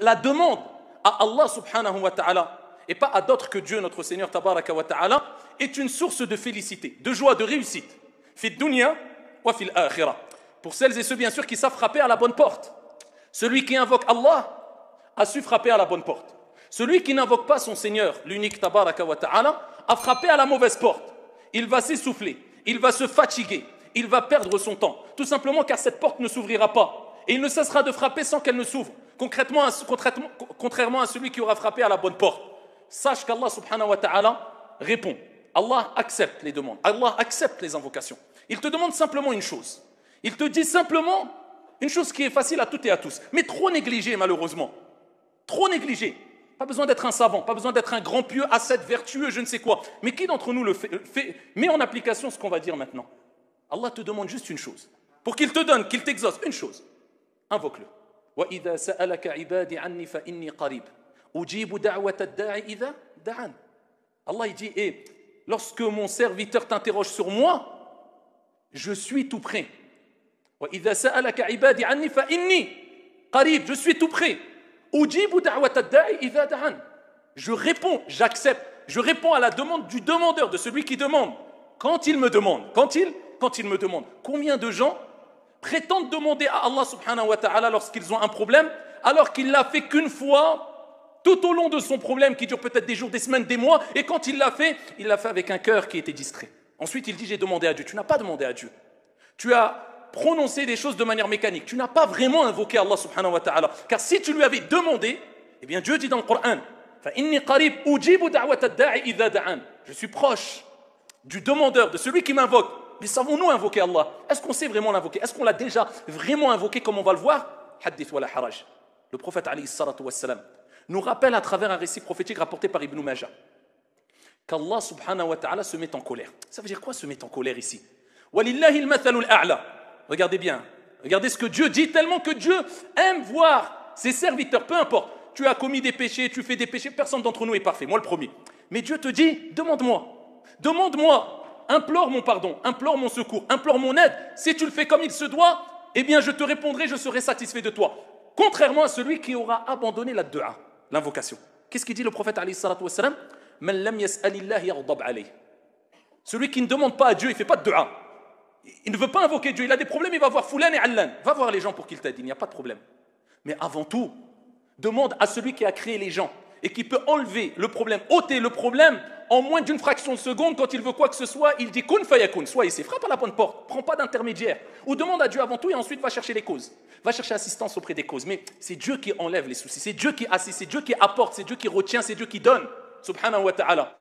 La demande à Allah subhanahu wa ta'ala et pas à d'autres que Dieu, notre Seigneur tabaraka wa ta'ala, est une source de félicité, de joie, de réussite. Fi dunya wa fil akhirah. Pour celles et ceux bien sûr qui savent frapper à la bonne porte. Celui qui invoque Allah a su frapper à la bonne porte. Celui qui n'invoque pas son Seigneur, l'unique tabaraka wa ta'ala, a frappé à la mauvaise porte. Il va s'essouffler, il va se fatiguer, il va perdre son temps. Tout simplement car cette porte ne s'ouvrira pas. Et il ne cessera de frapper sans qu'elle ne s'ouvre. Contrairement à celui qui aura frappé à la bonne porte. Sache qu'Allah subhanahu wa ta'ala répond. Allah accepte les demandes. Allah accepte les invocations. Il te demande simplement une chose. Il te dit simplement une chose qui est facile à toutes et à tous, mais trop négligée malheureusement. Trop négligée. Pas besoin d'être un savant, pas besoin d'être un grand pieux, ascète, vertueux, je ne sais quoi. Mais qui d'entre nous met en application ce qu'on va dire maintenant? Allah te demande juste une chose. Pour qu'il te donne, qu'il t'exauce, une chose. Invoque-le. وَإِذَا سَأَلَكَ عِبَادِ عَنِّي فَإِنِّي قَرِيبٌ أُجِيبُ دَعْوَةَ الدَّاعِ إِذَا دَعَانِ. Allah il dit, lorsque mon serviteur t'interroge sur moi, je suis tout près. وَإِذَا سَأَلَكَ عِبَادِ عَنِّي فَإِنِّي قَرِيبٌ. Je suis tout près. أُجِيبُ دَعْوَةَ الدَّاعِ إِذَا دَعَانِ. Je réponds, j'accepte. Je réponds à la demande du demandeur, de celui qui demande. Quand il me demande. Quand il me demande. Combien de gens prétendent demander à Allah subhanahu wa ta'ala lorsqu'ils ont un problème, alors qu'il l'a fait qu'une fois, tout au long de son problème, qui dure peut-être des jours, des semaines, des mois, et quand il l'a fait avec un cœur qui était distrait. Ensuite, il dit, j'ai demandé à Dieu. Tu n'as pas demandé à Dieu. Tu as prononcé des choses de manière mécanique. Tu n'as pas vraiment invoqué Allah subhanahu wa ta'ala. Car si tu lui avais demandé, eh bien Dieu dit dans le Coran, فَإِنِّي قَرِيبٌ أُجِيبُ دَعْوَةَ الدَّاعِ إِذَا دَعَانِ. Je suis proche du demandeur, de celui qui m'invoque. Mais savons-nous invoquer Allah? Est-ce qu'on sait vraiment l'invoquer? Est-ce qu'on l'a déjà vraiment invoqué comme on va le voir? Hadith wa la haraj. Le prophète alayhi salatu wassalam nous rappelle à travers un récit prophétique rapporté par Ibn Majah qu'Allah subhanahu wa ta'ala se met en colère. Ça veut dire quoi se met en colère ici? Walillahi al-mathalul a'la. Regardez bien, regardez ce que Dieu dit, tellement que Dieu aime voir ses serviteurs, peu importe. Tu as commis des péchés, tu fais des péchés, personne d'entre nous est parfait, moi le premier. Mais Dieu te dit, demande-moi, implore mon pardon, implore mon secours, implore mon aide. Si tu le fais comme il se doit, eh bien je te répondrai, je serai satisfait de toi. Contrairement à celui qui aura abandonné la dua, l'invocation. Qu'est-ce qu'il dit le prophète alayhi salatu wassalam? Man lam yas'alillah yaghdab alayh. Celui qui ne demande pas à Dieu, il ne fait pas de dua. Il ne veut pas invoquer Dieu, il a des problèmes, il va voir Foulan et Allan. Va voir les gens pour qu'ils t'aident, il n'y a pas de problème. Mais avant tout, demande à celui qui a créé les gens et qui peut enlever le problème, ôter le problème en moins d'une fraction de seconde. Quand il veut quoi que ce soit, il dit kun fayakun, sois ici, frappe à la bonne porte, prends pas d'intermédiaire. Ou demande à Dieu avant tout et ensuite va chercher les causes. Va chercher assistance auprès des causes. Mais c'est Dieu qui enlève les soucis, c'est Dieu qui assiste, c'est Dieu qui apporte, c'est Dieu qui retient, c'est Dieu qui donne. Subhanahu wa ta'ala.